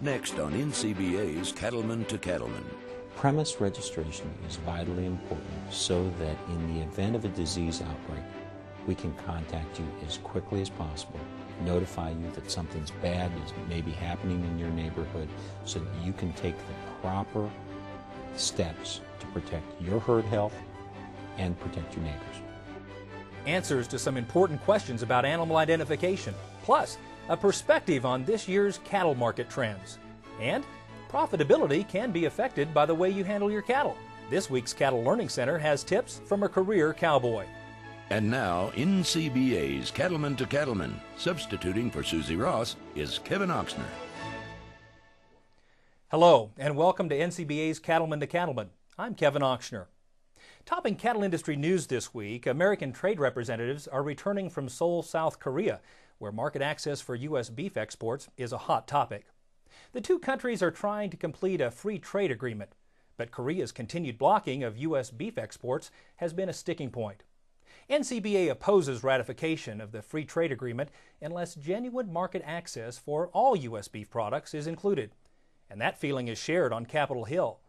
Next on NCBA's Cattlemen to Cattleman. Premise registration is vitally important so that in the event of a disease outbreak, we can contact you as quickly as possible, notify you that something's bad is maybe happening in your neighborhood so that you can take the proper steps to protect your herd health and protect your neighbors. Answers to some important questions about animal identification, plus a perspective on this year's cattle market trends. And profitability can be affected by the way you handle your cattle. This week's Cattle Learning Center has tips from a career cowboy. And now, NCBA's Cattlemen to Cattleman. Substituting for Susie Ross is Kevin Oxner. Hello, and welcome to NCBA's Cattlemen to Cattleman. I'm Kevin Oxner. Topping cattle industry news this week, American trade representatives are returning from Seoul, South Korea, where market access for U.S. beef exports is a hot topic. The two countries are trying to complete a free trade agreement, but Korea's continued blocking of U.S. beef exports has been a sticking point. NCBA opposes ratification of the free trade agreement unless genuine market access for all U.S. beef products is included, and that feeling is shared on Capitol Hill.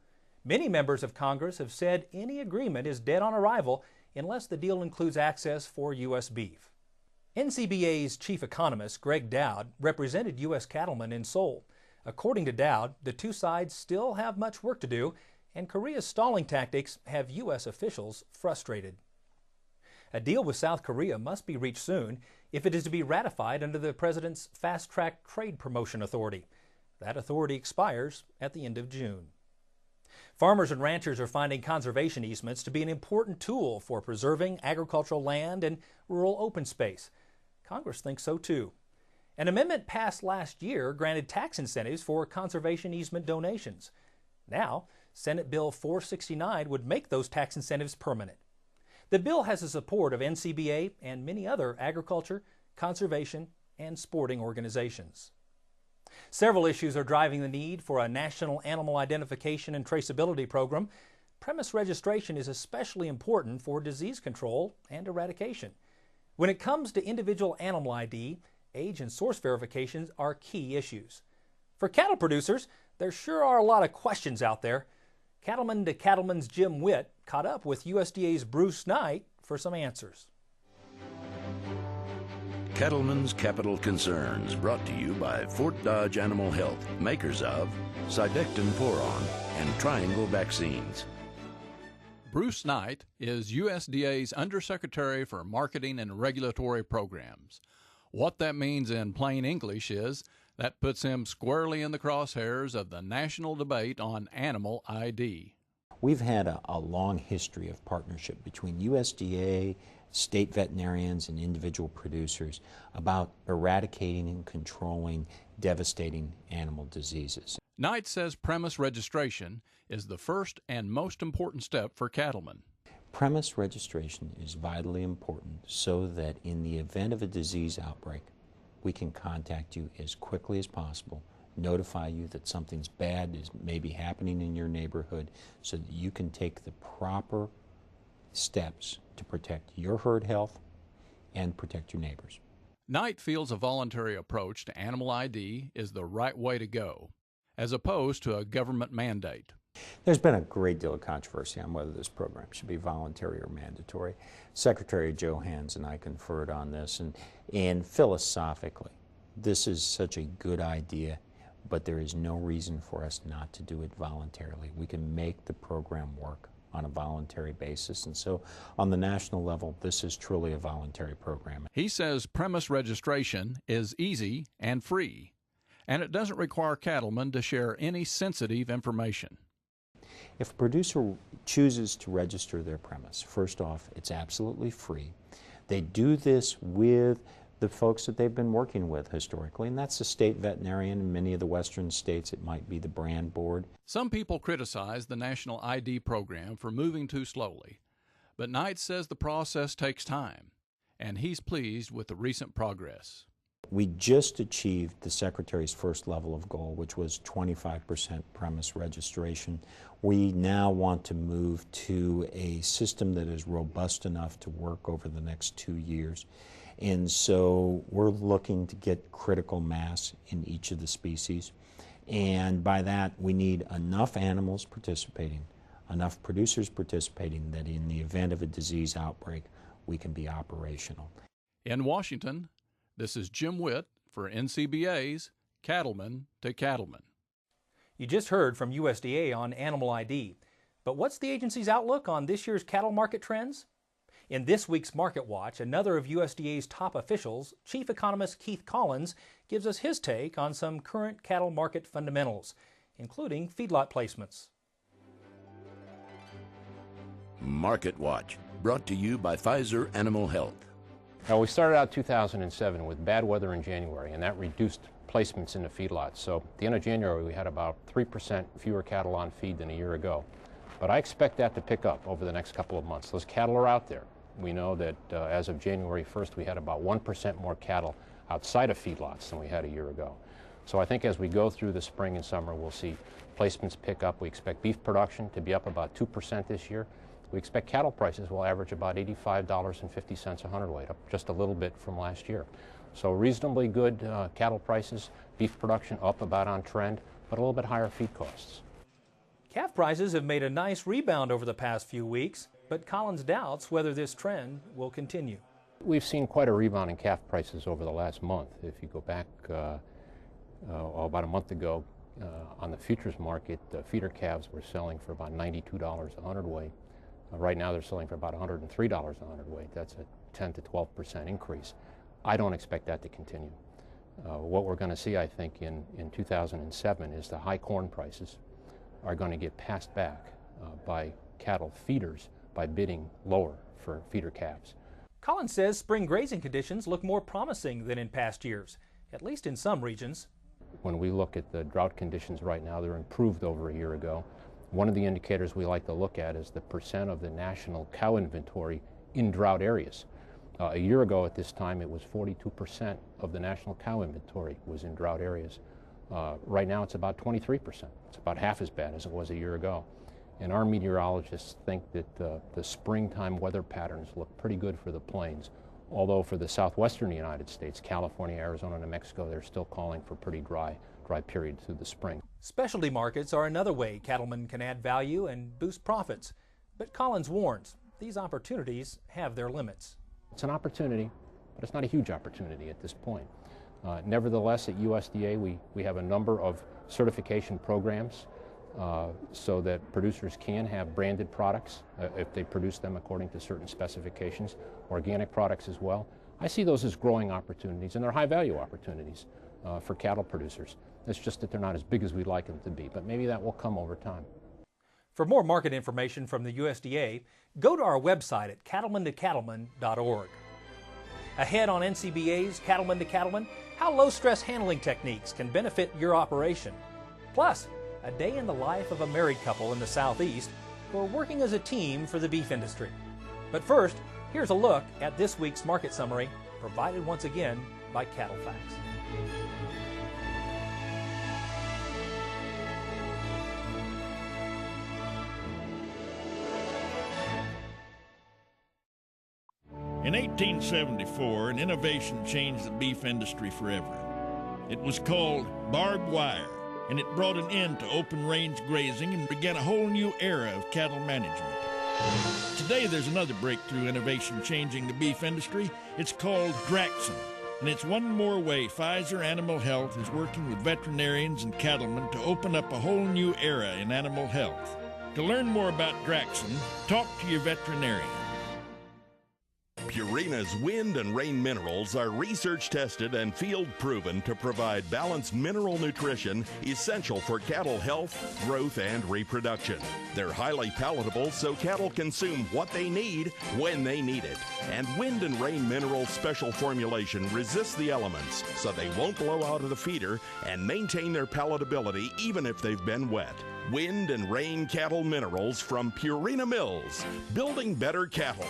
Many members of Congress have said any agreement is dead on arrival unless the deal includes access for U.S. beef. NCBA's chief economist, Greg Dowd, represented U.S. cattlemen in Seoul. According to Dowd, the two sides still have much work to do, and Korea's stalling tactics have U.S. officials frustrated. A deal with South Korea must be reached soon if it is to be ratified under the president's fast-track trade promotion authority. That authority expires at the end of June. Farmers and ranchers are finding conservation easements to be an important tool for preserving agricultural land and rural open space. Congress thinks so too. An amendment passed last year granted tax incentives for conservation easement donations. Now, Senate Bill 469 would make those tax incentives permanent. The bill has the support of NCBA and many other agriculture, conservation, and sporting organizations. Several issues are driving the need for a national animal identification and traceability program. Premise registration is especially important for disease control and eradication. When it comes to individual animal ID, age and source verifications are key issues. For cattle producers, there sure are a lot of questions out there. Cattlemen to Cattleman's Jim Whitt caught up with USDA's Bruce Knight for some answers. Cattlemen's Capital Concerns, brought to you by Fort Dodge Animal Health, makers of Cydectin Poron and Triangle Vaccines. Bruce Knight is USDA's Undersecretary for Marketing and Regulatory Programs. What that means in plain English is that puts him squarely in the crosshairs of the national debate on animal ID. We've had a long history of partnership between USDA, state veterinarians, and individual producers about eradicating and controlling devastating animal diseases. Knight says premise registration is the first and most important step for cattlemen. Premise registration is vitally important so that in the event of a disease outbreak, we can contact you as quickly as possible, notify you that something's bad is maybe happening in your neighborhood so that you can take the proper steps to protect your herd health and protect your neighbors. Knight feels a voluntary approach to animal ID is the right way to go, as opposed to a government mandate. There's been a great deal of controversy on whether this program should be voluntary or mandatory. Secretary Joe Hans and I conferred on this, and philosophically, this is such a good idea, but there is no reason for us not to do it voluntarily. We can make the program work on a voluntary basis, and so on the national level, this is truly a voluntary program. He says premise registration is easy and free, and it doesn't require cattlemen to share any sensitive information. If a producer chooses to register their premise, first off, it's absolutely free. They do this with the folks that they've been working with historically, and that's the state veterinarian. In many of the western states, it might be the brand board. Some people criticize the national ID program for moving too slowly, but Knight says the process takes time, and he's pleased with the recent progress. We just achieved the Secretary's first level of goal, which was 25% premise registration. We now want to move to a system that is robust enough to work over the next 2 years. And so we're looking to get critical mass in each of the species. And by that, we need enough animals participating, enough producers participating that in the event of a disease outbreak, we can be operational. In Washington, this is Jim Whitt for NCBA's Cattlemen to Cattleman. You just heard from USDA on animal ID. But what's the agency's outlook on this year's cattle market trends? In this week's Market Watch, another of USDA's top officials, Chief Economist Keith Collins, gives us his take on some current cattle market fundamentals, including feedlot placements. Market Watch, brought to you by Pfizer Animal Health. Now, we started out 2007 with bad weather in January, and that reduced placements in the feedlots. So at the end of January, we had about 3% fewer cattle on feed than a year ago. But I expect that to pick up over the next couple of months. Those cattle are out there. We know that as of January 1st, we had about 1% more cattle outside of feedlots than we had a year ago. So I think as we go through the spring and summer, we'll see placements pick up. We expect beef production to be up about 2% this year. We expect cattle prices will average about $85.50 a hundredweight, up just a little bit from last year. So reasonably good cattle prices, beef production up about on trend, but a little bit higher feed costs. Calf prices have made a nice rebound over the past few weeks, but Collins doubts whether this trend will continue. We've seen quite a rebound in calf prices over the last month. If you go back about a month ago on the futures market, feeder calves were selling for about $92 a hundredweight. Right now they're selling for about $103 a hundredweight. That's a 10 to 12% increase. I don't expect that to continue. What we're going to see, I think, in 2007 is the high corn prices are going to get passed back by cattle feeders by bidding lower for feeder calves. Collins says spring grazing conditions look more promising than in past years, at least in some regions. When we look at the drought conditions right now, they're improved over a year ago. One of the indicators we like to look at is the percent of the national cow inventory in drought areas. A year ago at this time, it was 42% of the national cow inventory was in drought areas. Right now, it's about 23%. It's about half as bad as it was a year ago. And our meteorologists think that the springtime weather patterns look pretty good for the plains, although for the southwestern United States, California, Arizona, New Mexico, they're still calling for pretty dry period through the spring. Specialty markets are another way cattlemen can add value and boost profits. But Collins warns these opportunities have their limits. It's an opportunity, but it's not a huge opportunity at this point. Nevertheless, at USDA, we have a number of certification programs so that producers can have branded products if they produce them according to certain specifications, organic products as well. I see those as growing opportunities, and they're high-value opportunities for cattle producers. It's just that they're not as big as we'd like them to be, but maybe that will come over time. For more market information from the USDA, go to our website at cattlementocattleman.org. Ahead on NCBA's Cattlemen to Cattleman, how low-stress handling techniques can benefit your operation. Plus, a day in the life of a married couple in the Southeast who are working as a team for the beef industry. But first, here's a look at this week's market summary, provided once again by Cattle Facts. In 1874, an innovation changed the beef industry forever. It was called barbed wire, and it brought an end to open-range grazing and began a whole new era of cattle management. Today, there's another breakthrough innovation changing the beef industry. It's called Draxxin, and it's one more way Pfizer Animal Health is working with veterinarians and cattlemen to open up a whole new era in animal health. To learn more about Draxxin, talk to your veterinarian. Purina's wind and rain minerals are research tested and field proven to provide balanced mineral nutrition essential for cattle health, growth, and reproduction. They're highly palatable so cattle consume what they need when they need it. And wind and rain minerals special formulation resists the elements so they won't blow out of the feeder and maintain their palatability even if they've been wet. Wind and rain cattle minerals from Purina Mills, building better cattle.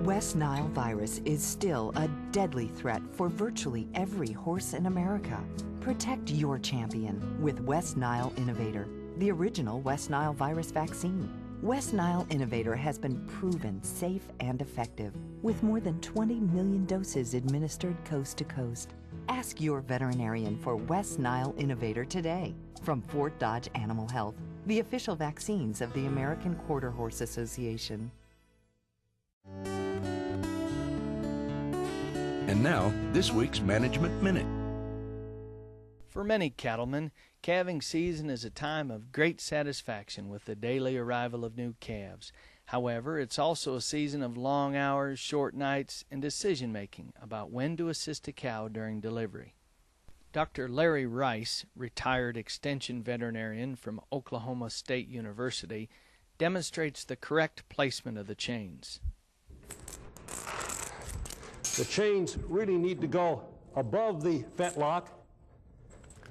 West Nile virus is still a deadly threat for virtually every horse in America. Protect your champion with West Nile Innovator, the original West Nile virus vaccine. West Nile Innovator has been proven safe and effective, with more than 20 million doses administered coast to coast. Ask your veterinarian for West Nile Innovator today. From Fort Dodge Animal Health, the official vaccines of the American Quarter Horse Association. And now, this week's Management Minute. For many cattlemen, calving season is a time of great satisfaction with the daily arrival of new calves. However, it's also a season of long hours, short nights, and decision-making about when to assist a cow during delivery. Dr. Larry Rice, retired extension veterinarian from Oklahoma State University, demonstrates the correct placement of the chains. The chains really need to go above the fetlock,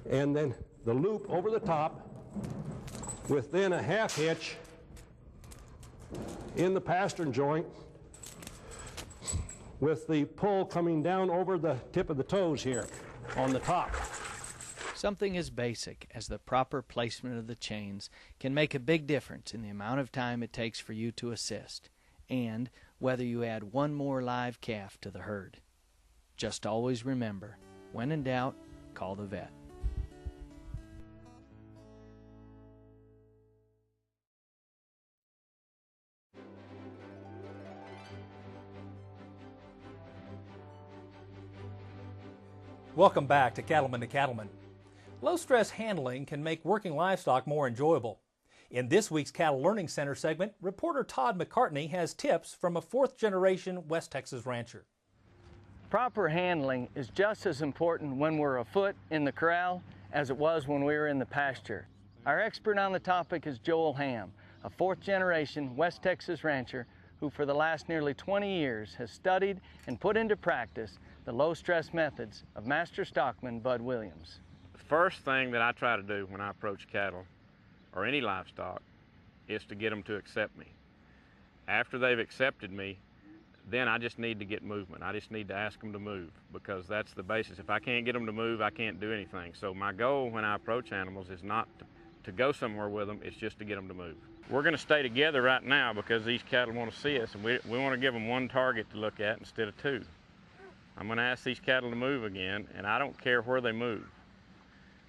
and then the loop over the top, within a half hitch in the pastern joint, with the pull coming down over the tip of the toes here on the top. Something as basic as the proper placement of the chains can make a big difference in the amount of time it takes for you to assist, and whether you add one more live calf to the herd. Just always remember, when in doubt, call the vet. Welcome back to Cattleman. Low-stress handling can make working livestock more enjoyable. In this week's Cattle Learning Center segment, reporter Todd McCartney has tips from a fourth-generation West Texas rancher. Proper handling is just as important when we're afoot in the corral as it was when we were in the pasture. Our expert on the topic is Joel Ham, a fourth-generation West Texas rancher who for the last nearly 20 years has studied and put into practice the low-stress methods of master stockman Bud Williams. The first thing that I try to do when I approach cattle or any livestock is to get them to accept me. After they've accepted me, then I just need to get movement. I just need to ask them to move, because that's the basis. If I can't get them to move, I can't do anything. So my goal when I approach animals is not to go somewhere with them, it's just to get them to move. We're going to stay together right now because these cattle want to see us, and we want to give them one target to look at instead of two. I'm going to ask these cattle to move again, and I don't care where they move.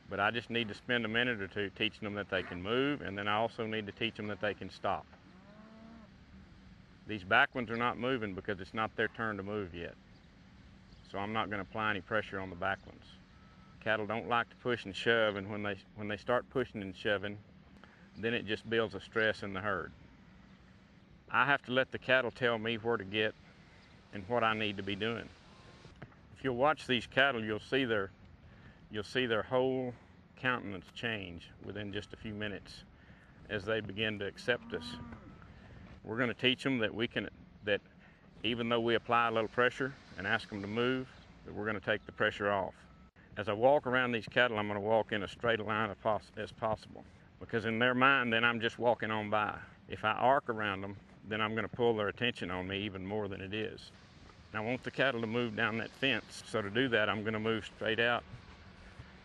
But I just need to spend a minute or two teaching them that they can move, and then I also need to teach them that they can stop. These back ones are not moving because it's not their turn to move yet. So I'm not going to apply any pressure on the back ones. Cattle don't like to push and shove, and when they start pushing and shoving, then it just builds a stress in the herd. I have to let the cattle tell me where to get and what I need to be doing. If you'll watch these cattle, you'll see their whole countenance change within just a few minutes as they begin to accept us. We're going to teach them that even though we apply a little pressure and ask them to move, that we're going to take the pressure off. As I walk around these cattle, I'm going to walk in as straight a line as possible, because in their mind, then I'm just walking on by. If I arc around them, then I'm going to pull their attention on me even more than it is. And I want the cattle to move down that fence. So to do that, I'm going to move straight out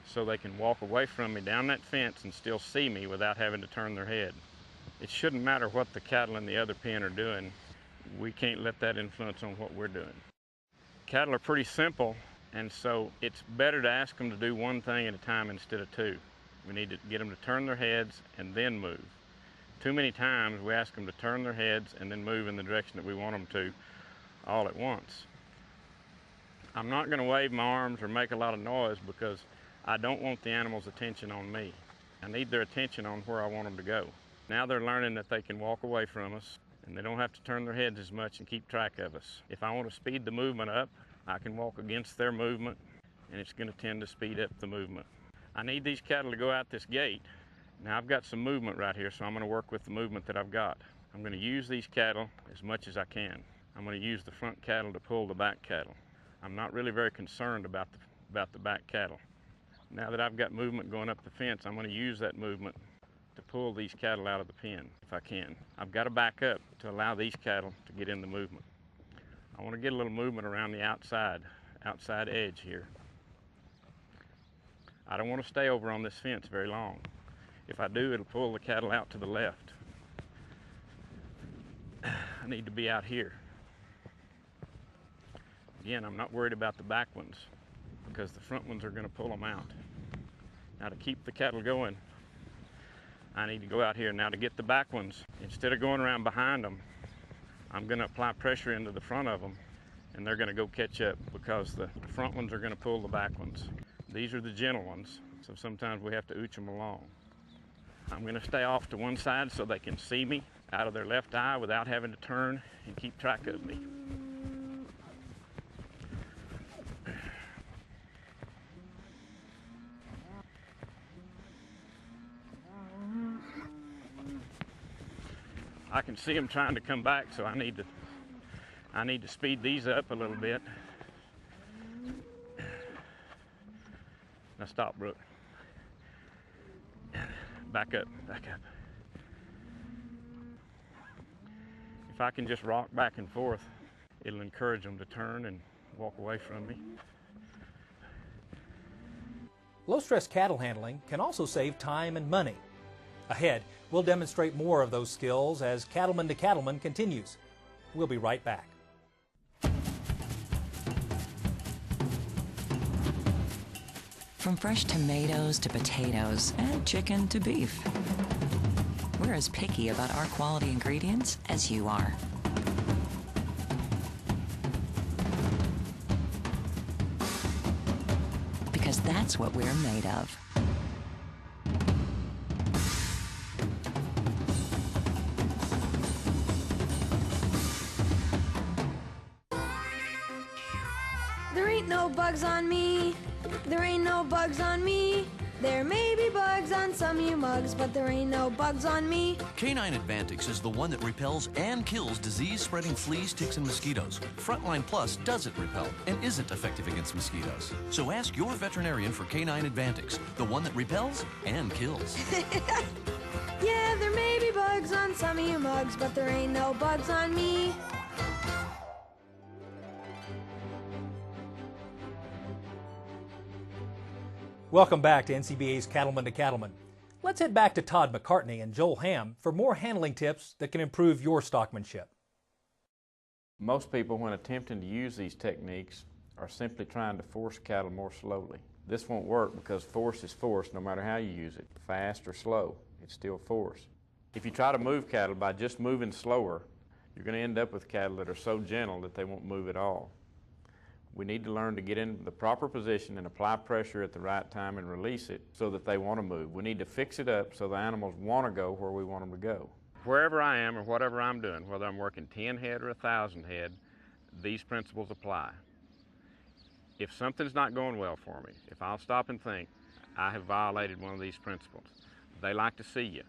so they can walk away from me down that fence and still see me without having to turn their head. It shouldn't matter what the cattle in the other pen are doing. We can't let that influence on what we're doing. Cattle are pretty simple, and so it's better to ask them to do one thing at a time instead of two. We need to get them to turn their heads and then move. Too many times we ask them to turn their heads and then move in the direction that we want them to all at once. I'm not going to wave my arms or make a lot of noise because I don't want the animal's attention on me. I need their attention on where I want them to go. Now they're learning that they can walk away from us and they don't have to turn their heads as much and keep track of us. If I want to speed the movement up, I can walk against their movement, and it's going to tend to speed up the movement. I need these cattle to go out this gate. Now I've got some movement right here, so I'm going to work with the movement that I've got. I'm going to use these cattle as much as I can. I'm going to use the front cattle to pull the back cattle. I'm not really very concerned about the back cattle. Now that I've got movement going up the fence, I'm going to use that movement to pull these cattle out of the pen if I can. I've got to back up to allow these cattle to get in the movement. I want to get a little movement around the outside edge here. I don't want to stay over on this fence very long. If I do, it'll pull the cattle out to the left. need to be out here. Again, I'm not worried about the back ones because the front ones are going to pull them out. Now to keep the cattle going, I need to go out here. Now to get the back ones, instead of going around behind them, I'm going to apply pressure into the front of them, and they're going to go catch up because the front ones are going to pull the back ones. These are the gentle ones, so sometimes we have to ooch them along. I'm going to stay off to one side so they can see me out of their left eye without having to turn and keep track of me. I can see them trying to come back, so I need to speed these up a little bit. Now stop, Brooke. Back up, back up. If I can just rock back and forth, it'll encourage them to turn and walk away from me. Low-stress cattle handling can also save time and money. Ahead, we'll demonstrate more of those skills as Cattleman to Cattleman continues. We'll be right back. From fresh tomatoes to potatoes and chicken to beef, we're as picky about our quality ingredients as you are. Because that's what we're made of. There ain't no bugs on me. There ain't no bugs on me. There may be bugs on some of you mugs, but there ain't no bugs on me. Canine Advantix is the one that repels and kills disease-spreading fleas, ticks, and mosquitoes. Frontline Plus doesn't repel and isn't effective against mosquitoes. So ask your veterinarian for Canine Advantix, the one that repels and kills. Yeah, there may be bugs on some of you mugs, but there ain't no bugs on me. Welcome back to NCBA's Cattleman to Cattleman. Let's head back to Todd McCartney and Joel Ham for more handling tips that can improve your stockmanship. Most people, when attempting to use these techniques, are simply trying to force cattle more slowly. This won't work because force is force no matter how you use it, fast or slow, it's still force. If you try to move cattle by just moving slower, you're going to end up with cattle that are so gentle that they won't move at all. We need to learn to get in the proper position and apply pressure at the right time and release it so that they want to move. We need to fix it up so the animals want to go where we want them to go. Wherever I am or whatever I'm doing, whether I'm working 10 head or 1,000 head, these principles apply. If something's not going well for me, if I'll stop and think, I have violated one of these principles. They like to see you.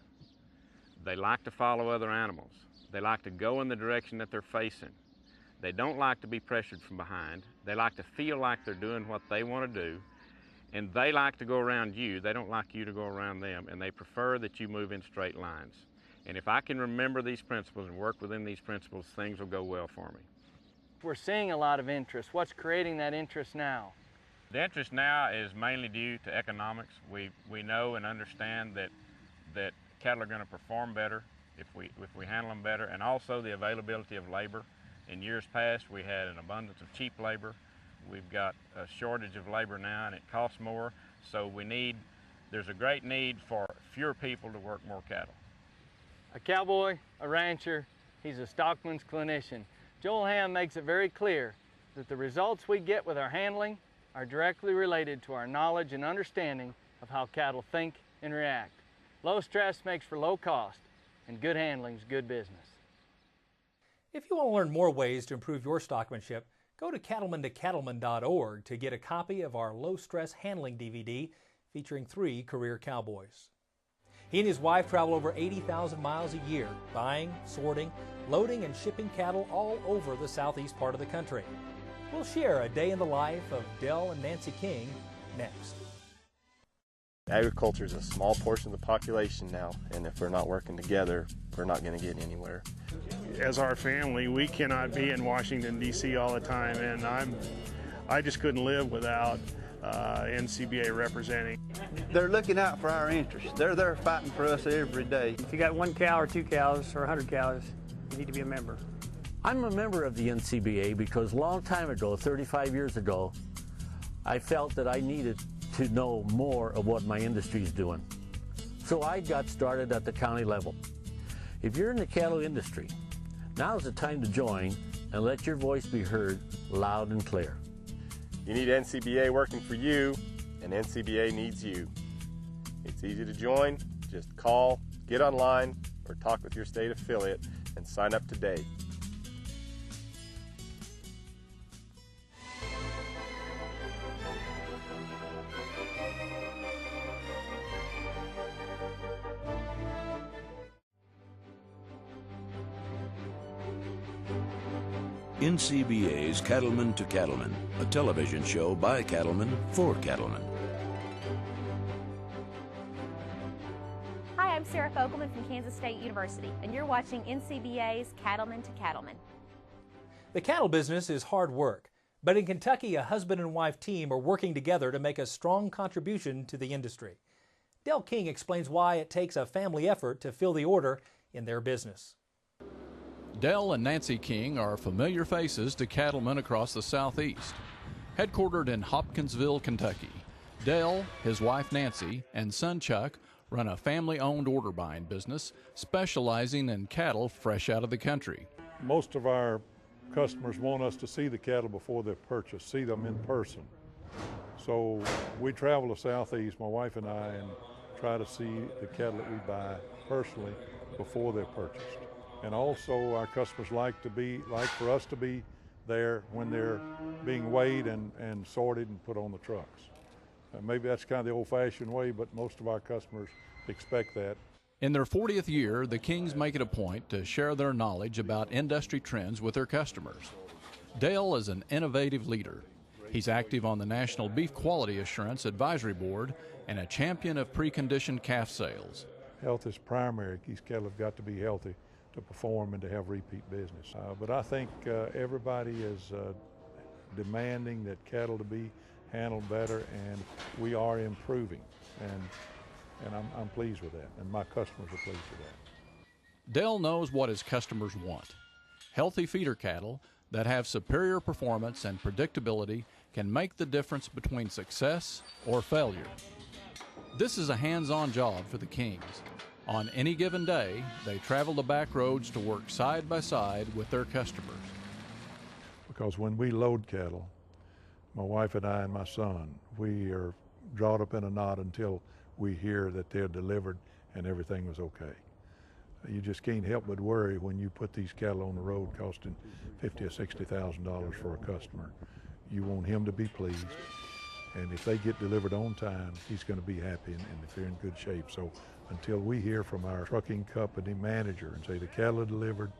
They like to follow other animals. They like to go in the direction that they're facing. They don't like to be pressured from behind. They like to feel like they're doing what they want to do. And they like to go around you. They don't like you to go around them. And they prefer that you move in straight lines. And if I can remember these principles and work within these principles, things will go well for me. We're seeing a lot of interest. What's creating that interest now? The interest now is mainly due to economics. We know and understand that cattle are going to perform better if we handle them better, and also the availability of labor. In years past, we had an abundance of cheap labor. We've got a shortage of labor now, and it costs more. So there's a great need for fewer people to work more cattle. A cowboy, a rancher, he's a stockman's clinician. Joel Ham makes it very clear that the results we get with our handling are directly related to our knowledge and understanding of how cattle think and react. Low stress makes for low cost, and good handling's good business. If you want to learn more ways to improve your stockmanship, go to cattlemantocattleman.org to get a copy of our low-stress handling DVD featuring 3 career cowboys. He and his wife travel over 80,000 miles a year, buying, sorting, loading, and shipping cattle all over the southeast part of the country. We'll share a day in the life of Del and Nancy King next. Agriculture is a small portion of the population now, and if we're not working together, we're not going to get anywhere. As our family, we cannot be in Washington, D.C. all the time, and I just couldn't live without NCBA representing. They're looking out for our interests. They're there fighting for us every day. If you got 1 cow or 2 cows or 100 cows, you need to be a member. I'm a member of the NCBA because a long time ago, 35 years ago, I felt that I needed to know more of what my industry is doing. So I got started at the county level. If you're in the cattle industry, now's the time to join and let your voice be heard loud and clear. You need NCBA working for you, and NCBA needs you. It's easy to join. Just call, get online, or talk with your state affiliate and sign up today. NCBA's Cattlemen to Cattlemen, a television show by cattlemen for cattlemen. Hi, I'm Sarah Fogelman from Kansas State University, and you're watching NCBA's Cattlemen to Cattlemen. The cattle business is hard work, but in Kentucky, a husband and wife team are working together to make a strong contribution to the industry. Del King explains why it takes a family effort to fill the order in their business. Del and Nancy King are familiar faces to cattlemen across the Southeast. Headquartered in Hopkinsville, Kentucky, Del, his wife Nancy, and son Chuck run a family-owned order buying business specializing in cattle fresh out of the country. Most of our customers want us to see the cattle before they're purchased, see them in person. So we travel the Southeast, my wife and I, and try to see the cattle that we buy personally before they're purchased. And also our customers like for us to be there when they're being weighed and sorted and put on the trucks. Maybe that's kind of the old-fashioned way, but most of our customers expect that. In their 40th year, the Kings make it a point to share their knowledge about industry trends with their customers. Dale is an innovative leader. He's active on the National Beef Quality Assurance Advisory Board and a champion of preconditioned calf sales. Health is primary. These cattle have got to be healthy to perform and to have repeat business. But I think everybody is demanding that cattle to be handled better, and we are improving. And I'm pleased with that, and my customers are pleased with that. Dell knows what his customers want. Healthy feeder cattle that have superior performance and predictability can make the difference between success or failure. This is a hands-on job for the Kings. On any given day, they travel the back roads to work side by side with their customers. Because when we load cattle, my wife and I and my son, we are drawn up in a knot until we hear that they're delivered and everything was okay. You just can't help but worry when you put these cattle on the road costing $50,000 or $60,000 for a customer. You want him to be pleased, and if they get delivered on time, he's going to be happy and if they're in good shape. So until we hear from our trucking company manager and say the cattle are delivered,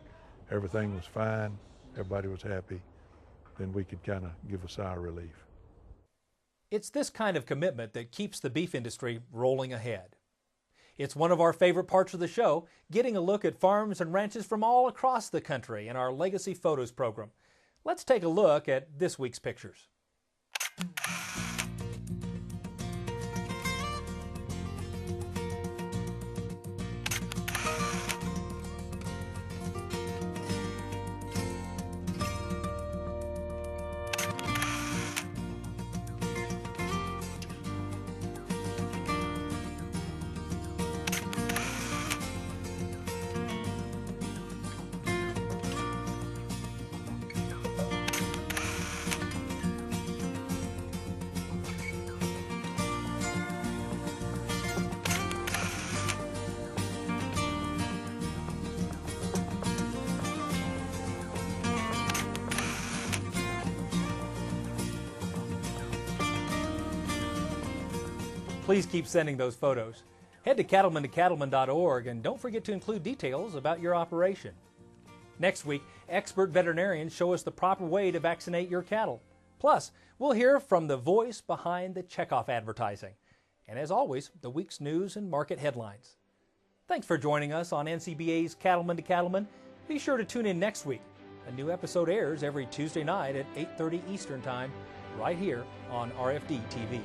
everything was fine, everybody was happy, then we could kind of give a sigh of relief. It's this kind of commitment that keeps the beef industry rolling ahead. It's one of our favorite parts of the show, getting a look at farms and ranches from all across the country in our Legacy Photos program. Let's take a look at this week's pictures. Please keep sending those photos. Head to cattlemen.org and don't forget to include details about your operation. Next week, expert veterinarians show us the proper way to vaccinate your cattle. Plus, we'll hear from the voice behind the checkoff advertising. And as always, the week's news and market headlines. Thanks for joining us on NCBA's Cattlemen to Cattlemen. Be sure to tune in next week. A new episode airs every Tuesday night at 8:30 Eastern Time, right here on RFD TV.